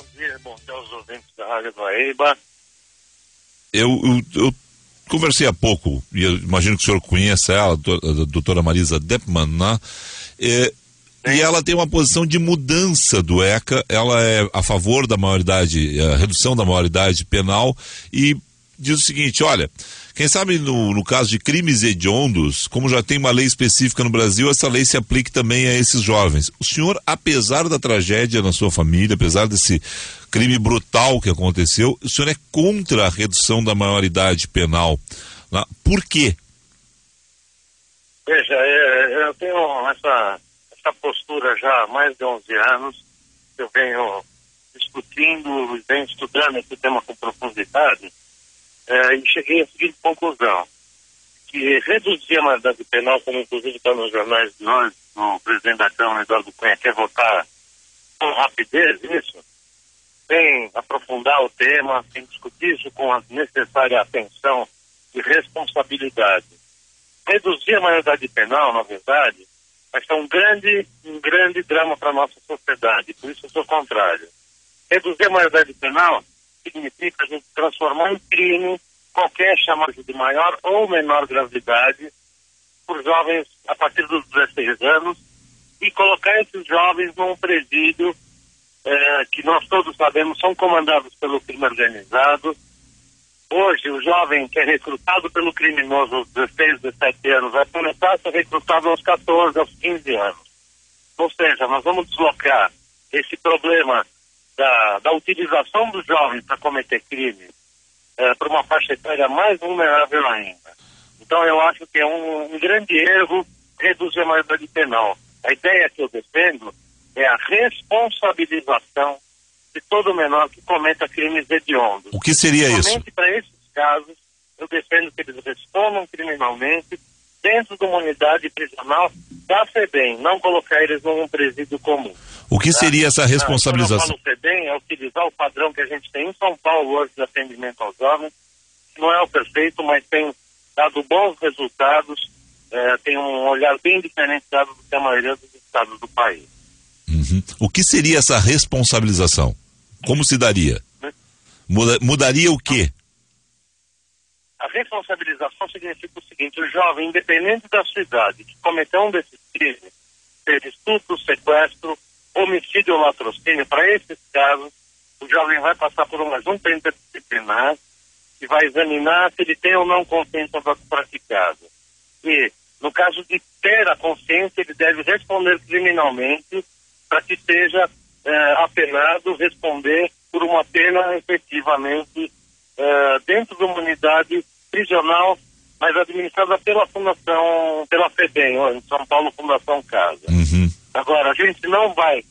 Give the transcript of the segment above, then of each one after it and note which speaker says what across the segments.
Speaker 1: Bom dia aos ouvintes da Rádio Guaíba.
Speaker 2: Eu conversei há pouco, e eu imagino que o senhor conheça ela, a doutora Marisa Deppmann, né? E ela tem uma posição de mudança do ECA, ela é a favor da maioridade, a redução da maioridade penal, e diz o seguinte: olha, quem sabe no caso de crimes hediondos, como já tem uma lei específica no Brasil, essa lei se aplique também a esses jovens. O senhor, apesar da tragédia na sua família, apesar desse crime brutal que aconteceu, o senhor é contra a redução da maioridade penal, né? Por quê?
Speaker 1: Veja, eu tenho essa postura já há mais de 11 anos. Eu venho discutindo e venho estudando esse tema com profundidade. E cheguei à seguinte conclusão: que reduzir a maioridade penal, como inclusive está nos jornais de hoje, o presidente da Câmara, Eduardo Cunha, quer votar com rapidez isso, sem aprofundar o tema, sem discutir isso com a necessária atenção e responsabilidade. Reduzir a maioridade penal, na verdade, vai ser um grande drama para a nossa sociedade, por isso eu sou contrário. Reduzir a maioridade penal significa a gente transformar em crime qualquer chamado de maior ou menor gravidade por jovens a partir dos 16 anos e colocar esses jovens num presídio que nós todos sabemos são comandados pelo crime organizado. Hoje, o jovem que é recrutado pelo criminoso aos 16, 17 anos vai começar a ser recrutado aos 14, aos 15 anos. Ou seja, nós vamos deslocar esse problema da utilização do jovem para cometer crime para uma faixa etária mais vulnerável ainda. Então eu acho que é um grande erro reduzir a maioridade penal. A ideia que eu defendo é a responsabilização de todo menor que cometa crimes hediondos.
Speaker 2: O que seria isso?
Speaker 1: Somente para esses casos eu defendo que eles respondam criminalmente dentro de uma unidade prisional da FEBEM, não colocar eles num presídio comum.
Speaker 2: O que seria essa responsabilização?
Speaker 1: Quando eu falo FEBEM, é utilizar o padrão que a gente tem em São Paulo hoje de atendimento aos jovens, que não é o perfeito, mas tem dado bons resultados, tem um olhar bem diferenciado do que a maioria dos estados do país.
Speaker 2: Uhum. O que seria essa responsabilização? Como se daria? Mudaria o quê?
Speaker 1: A responsabilização significa o seguinte: o jovem, independente da sua idade, que cometeu um desses crimes, seja estupro, sequestro, homicídio ou latrocínio, para esses casos, o jovem vai passar por uma junta interdisciplinar que vai examinar se ele tem ou não consciência do praticado. E, no caso de ter a consciência, ele deve responder criminalmente para que seja apenado, responder por uma pena efetivamente dentro de uma unidade prisional, mas administrada pela Fundação, pela FEBEM, em São Paulo, Fundação Casa.
Speaker 2: Uhum.
Speaker 1: Agora, a gente não vai,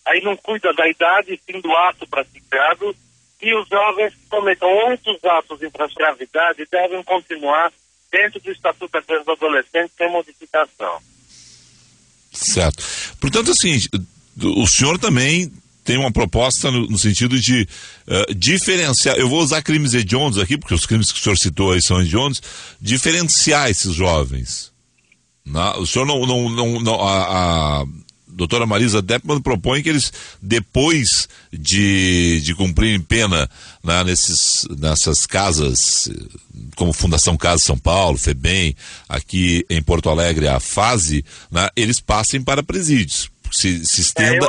Speaker 1: aí não cuida da idade, sim do ato praticado, e os jovens que cometam outros atos de gravidade devem continuar dentro do Estatuto da Criança e do Adolescente sem modificação.
Speaker 2: Certo. Portanto, assim, o senhor também tem uma proposta no sentido de diferenciar, eu vou usar crimes hediondos aqui, porque os crimes que o senhor citou aí são hediondos, diferenciar esses jovens. O senhor a doutora Marisa Deppmann propõe que eles, depois de cumprirem pena, né, nessas casas, como Fundação Casa São Paulo, FEBEM, aqui em Porto Alegre, a FASE, né, eles passem para presídios. Se estenda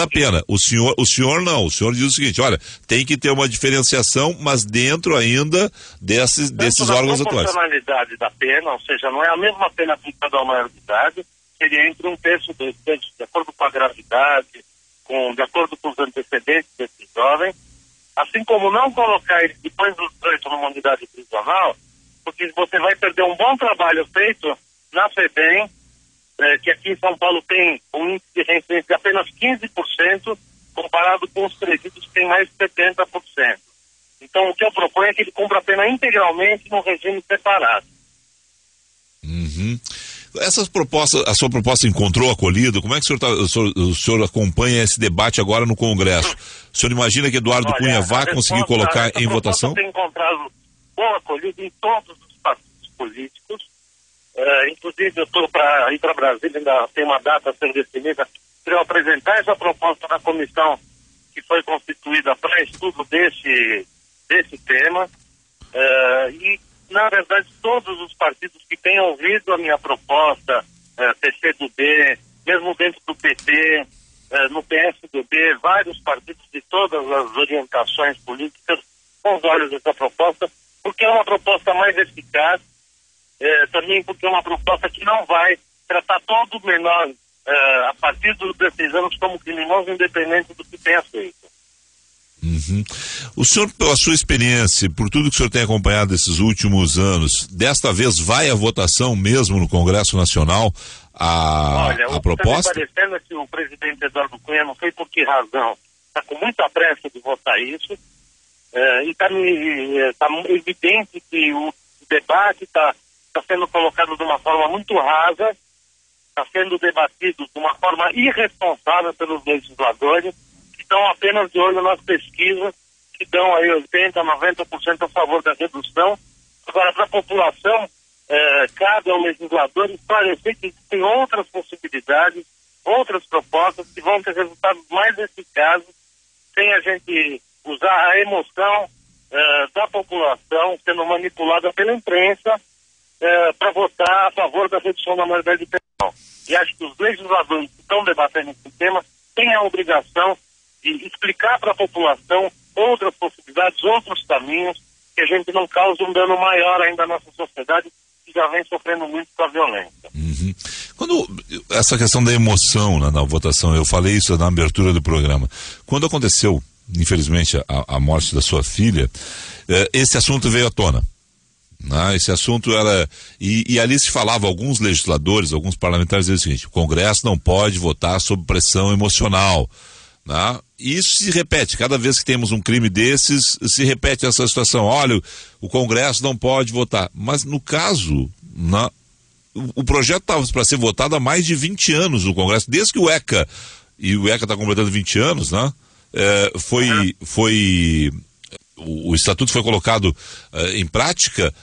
Speaker 2: a pena. O senhor não. O senhor diz o seguinte: olha, tem que ter uma diferenciação, mas dentro ainda desses órgãos atuais.
Speaker 1: A proporcionalidade da pena, ou seja, não é a mesma pena aplicada a maior de idade, seria entre um terço e 2 terços, de acordo com a gravidade, de acordo com os antecedentes desse jovem, assim como não colocar ele depois dos 18 numa unidade prisional, porque você vai perder um bom trabalho feito na FEBEM, que aqui em São Paulo tem um índice de reincidência de apenas 15%, comparado com os presídios que tem mais de 70%. Então, o que eu proponho é que ele cumpra a pena integralmente num regime separado.
Speaker 2: Uhum. Essas propostas, a sua proposta encontrou acolhido? Como é que o senhor acompanha esse debate agora no Congresso? O senhor imagina que Eduardo Cunha vai conseguir colocar em votação?
Speaker 1: Tem encontrado bom acolhido em todos os partidos políticos. Inclusive, eu estou para ir para Brasília, ainda tem uma data a ser definida para eu apresentar essa proposta na comissão que foi constituída para estudo desse tema, e, na verdade, todos os partidos que têm ouvido a minha proposta, PCdoB, mesmo dentro do PT, no PSDB, vários partidos de todas as orientações políticas com os olhos dessa proposta, porque é uma proposta mais eficaz, também porque é uma proposta que não vai tratar todo o menor a partir dos 16 anos como criminoso, independente do que tenha feito.
Speaker 2: Uhum. O senhor, pela sua experiência, por tudo que o senhor tem acompanhado esses últimos anos, desta vez vai à votação mesmo no Congresso Nacional a proposta?
Speaker 1: Olha, parecendo que o presidente Eduardo Cunha, não sei por que razão, está com muita pressa de votar isso, e está evidente que o debate está sendo colocado de uma forma muito rasa, está sendo debatido de uma forma irresponsável pelos legisladores, que estão apenas de olho nas pesquisas, que dão aí 80%, 90% a favor da redução. Agora, para a população, cabe ao legislador esclarecer que existem outras possibilidades, outras propostas que vão ter resultados mais eficazes, sem a gente usar a emoção da população sendo manipulada pela imprensa para votar a favor da redução da maioridade penal. E acho que os legisladores que estão debatendo esse tema têm a obrigação de explicar para a população outras possibilidades, outros caminhos, que a gente não cause um dano maior ainda à nossa sociedade, que já vem sofrendo muito com a violência.
Speaker 2: Uhum. Quando essa questão da emoção na votação, eu falei isso na abertura do programa, quando aconteceu, infelizmente, a morte da sua filha, esse assunto veio à tona. Esse assunto era, e ali se falava, alguns legisladores, alguns parlamentares diziam o seguinte: o Congresso não pode votar sob pressão emocional, e isso se repete, cada vez que temos um crime desses, se repete essa situação. Olha, o Congresso não pode votar, mas no caso, o projeto estava para ser votado há mais de 20 anos no Congresso, desde que o ECA está completando 20 anos, o Estatuto foi colocado em prática.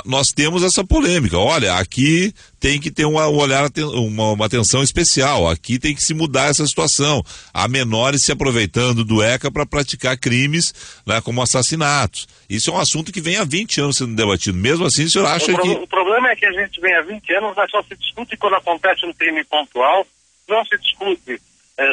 Speaker 2: Nós temos essa polêmica. Olha, aqui tem que ter uma atenção especial, aqui tem que se mudar essa situação. Há menores se aproveitando do ECA para praticar crimes, como assassinatos. Isso é um assunto que vem há 20 anos sendo debatido. Mesmo assim, o senhor acha
Speaker 1: O problema é que a gente vem há 20 anos, mas só se discute quando acontece um crime pontual, não se discute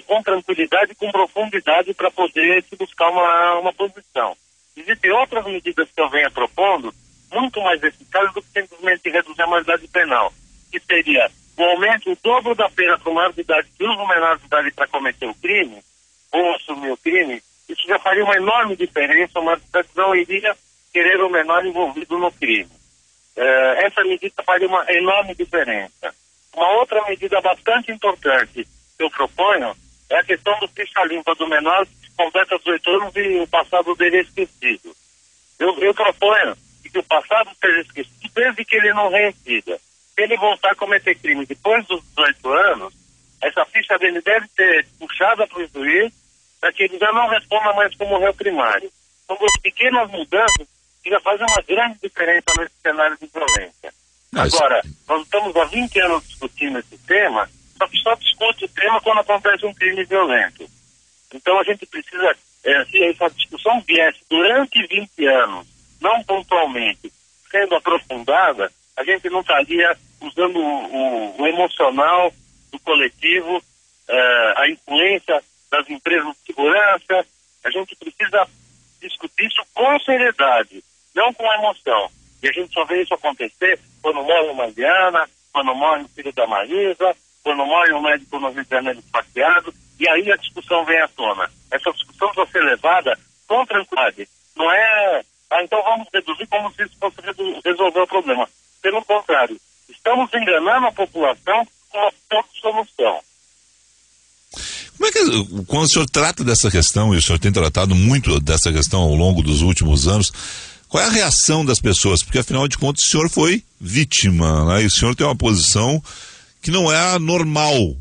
Speaker 1: com tranquilidade e com profundidade para poder se buscar uma posição. Existem outras medidas que eu venho propondo, muito mais eficazes do que simplesmente reduzir a maioridade penal, que seria o aumento, o dobro da pena para o maior de idade que usa o menor de idade para cometer o crime, ou assumir o crime. Isso já faria uma enorme diferença, o maior de idade não iria querer o menor envolvido no crime. Essa medida faria uma enorme diferença. Uma outra medida bastante importante que eu proponho é a questão do ficha limpa do menor que completa 18 anos e o passado dele é esquecido. Eu proponho que o passado seja esquecido desde que ele não reincida. Se ele voltar a cometer crime depois dos 18 anos, essa ficha dele deve ser puxada para o juiz para que ele já não responda mais como réu primário. São duas pequenas mudanças que já fazem uma grande diferença nesse cenário de violência. Agora, nós estamos há 20 anos discutindo esse tema, só que só discute o tema quando acontece um crime violento. Então a gente precisa, se essa discussão viesse durante 20 anos, não pontualmente, sendo aprofundada, a gente não estaria usando o emocional do coletivo, a influência das empresas de segurança. A gente precisa discutir isso com seriedade, não com emoção. E a gente só vê isso acontecer quando morre uma Mariana, quando morre o filho da Marisa, quando morre um médico no Rio de Janeiro esfaqueado, e aí a discussão vem à tona. Essa discussão precisa ser levada com tranquilidade. Não é... então vamos reduzir como se isso fosse resolver o problema. Pelo contrário, estamos enganando a população com a própria solução.
Speaker 2: Como é que, quando o senhor trata dessa questão, e o senhor tem tratado muito dessa questão ao longo dos últimos anos, qual é a reação das pessoas? Porque afinal de contas o senhor foi vítima, e o senhor tem uma posição que não é a normal,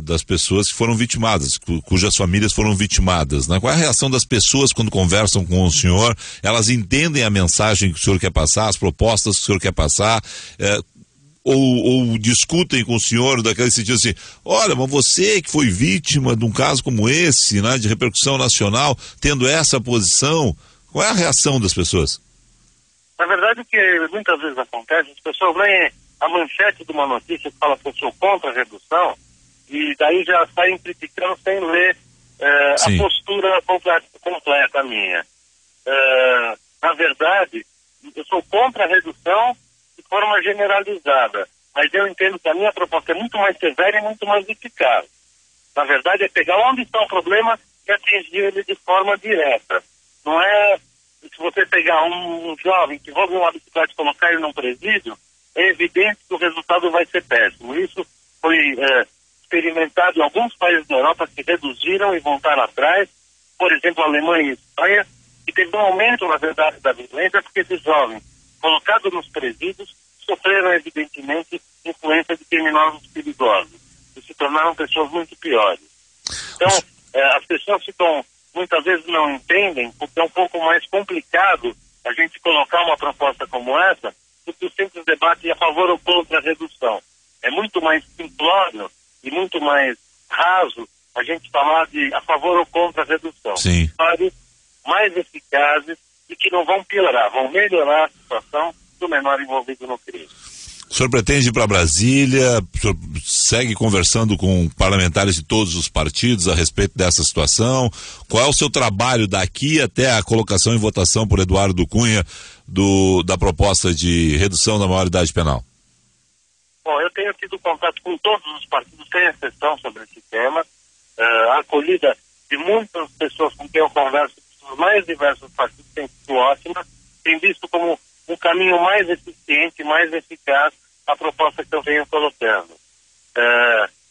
Speaker 2: das pessoas que foram vitimadas, cujas famílias foram vitimadas, Qual é a reação das pessoas quando conversam com o senhor? Elas entendem a mensagem que o senhor quer passar, as propostas que o senhor quer passar? ou discutem com o senhor daquele sentido assim, olha, mas você que foi vítima de um caso como esse, né, de repercussão nacional, tendo essa posição, qual é a reação das pessoas?
Speaker 1: Na verdade, o que muitas vezes acontece, as pessoas leem a manchete de uma notícia que fala que eu sou contra a redução, e daí já saem criticando sem ler a postura completa minha. Na verdade, eu sou contra a redução de forma generalizada, mas eu entendo que a minha proposta é muito mais severa e muito mais eficaz. Na verdade, é pegar onde está o problema e atingir ele de forma direta. Não é, se você pegar um jovem que rouba uma bicicleta e colocar ele num presídio, é evidente que o resultado vai ser péssimo. Isso foi experimentado em alguns países da Europa que reduziram e voltaram atrás, por exemplo, a Alemanha e a Espanha, e teve um aumento, na verdade, da violência, porque esses jovens, colocados nos presídios, sofreram, evidentemente, influência de criminosos perigosos, e se tornaram pessoas muito piores. Então, as pessoas muitas vezes não entendem, porque é um pouco mais complicado a gente colocar uma proposta como essa, do que o simples debate a favor ou contra a redução. É muito mais simplório e muito mais raso a gente falar de a favor ou contra a redução.
Speaker 2: Sim.
Speaker 1: Mais eficazes e que não vão piorar, vão melhorar a situação do menor envolvido no crime.
Speaker 2: O senhor pretende ir para Brasília? O senhor segue conversando com parlamentares de todos os partidos a respeito dessa situação? Qual é o seu trabalho daqui até a colocação em votação por Eduardo Cunha da proposta de redução da maioridade penal?
Speaker 1: Bom, eu tenho tido contato com todos os partidos, sem exceção, sobre esse tema. A acolhida de muitas pessoas com quem eu converso, dos mais diversos partidos, tem sido ótima. Tem visto como um caminho mais eficiente, mais eficaz a proposta que eu venho colocando.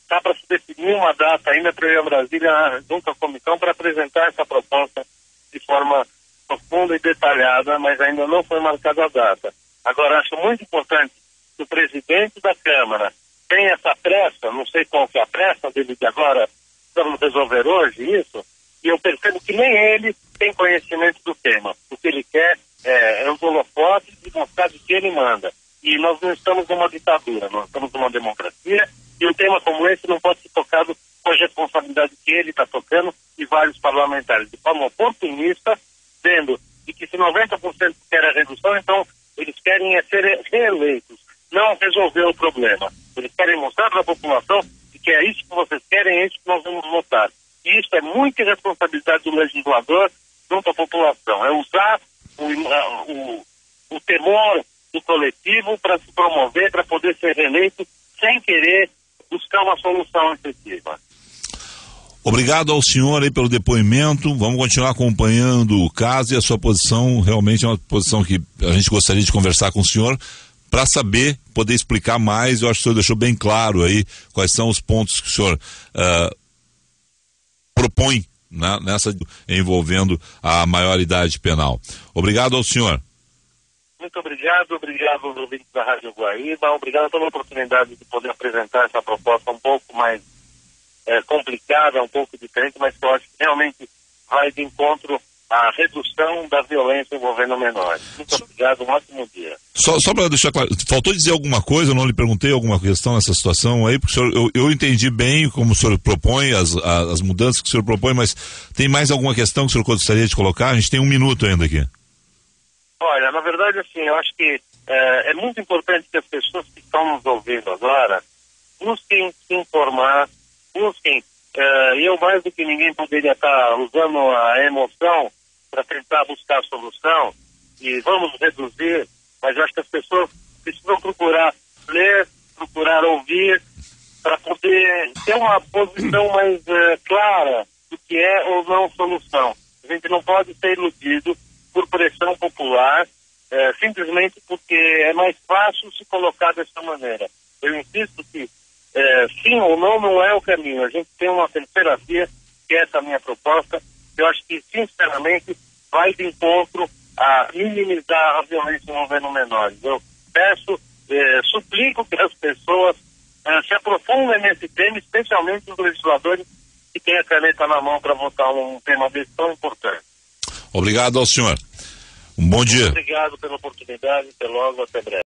Speaker 1: Está para se definir uma data ainda para eu ir a Brasília, junto à comissão, para apresentar essa proposta de forma profunda e detalhada, mas ainda não foi marcada a data. Agora, acho muito importante que o presidente da Câmara tenha essa pressa, não sei qual que é a pressa dele de agora, vamos resolver hoje isso, e eu percebo que nem ele tem conhecimento do tema. O que ele quer é os holofotes e mostrar de que ele manda. E nós não estamos numa ditadura, nós estamos numa democracia, e um tema como esse não pode ser tocado com a responsabilidade que ele está tocando e vários parlamentares, de forma oportunista, dizendo que se 90% quer a redução, então eles querem ser reeleitos, não resolver o problema. Eles querem mostrar para a população que é isso que vocês querem, é isso que nós vamos votar. E isso é muita responsabilidade do legislador junto à população. É usar o temor do coletivo para se promover, para poder ser reeleito, sem querer buscar uma solução efetiva.
Speaker 2: Obrigado ao senhor aí pelo depoimento. Vamos continuar acompanhando o caso, e a sua posição realmente é uma posição que a gente gostaria de conversar com o senhor para saber, poder explicar mais. Eu acho que o senhor deixou bem claro aí quais são os pontos que o senhor propõe, né, nessa envolvendo a maioridade penal. Obrigado ao senhor.
Speaker 1: Muito obrigado aos ouvintes da Rádio Guaíba, obrigado pela oportunidade de poder apresentar essa proposta um pouco mais complicada, um pouco diferente, mas que eu acho que realmente vai de encontro à redução da violência envolvendo menores. Muito obrigado, um ótimo dia. Só
Speaker 2: para deixar claro, faltou dizer alguma coisa, eu não lhe perguntei alguma questão nessa situação aí, porque o senhor, eu entendi bem como o senhor propõe, as mudanças que o senhor propõe, mas tem mais alguma questão que o senhor gostaria de colocar? A gente tem um minuto ainda aqui.
Speaker 1: Olha, na verdade, assim, eu acho que é muito importante que as pessoas que estão nos ouvindo agora busquem se informar, busquem, e eu mais do que ninguém poderia estar usando a emoção para tentar buscar a solução, e vamos reduzir, mas eu acho que as pessoas precisam procurar ler, procurar ouvir, para poder ter uma posição mais clara do que é ou não solução. A gente não pode ser iludido por pressão popular, simplesmente porque é mais fácil se colocar dessa maneira. Eu insisto que sim ou não é o caminho. A gente tem uma terceira via, que é essa minha proposta. Eu acho que, sinceramente, vai de encontro a minimizar a violência envolvendo menores. Eu peço, suplico que as pessoas se aprofundem nesse tema, especialmente os legisladores que têm a caneta na mão para votar um tema desse tão importante.
Speaker 2: Obrigado ao senhor. Um bom dia.
Speaker 1: Obrigado pela oportunidade. Até logo, até breve.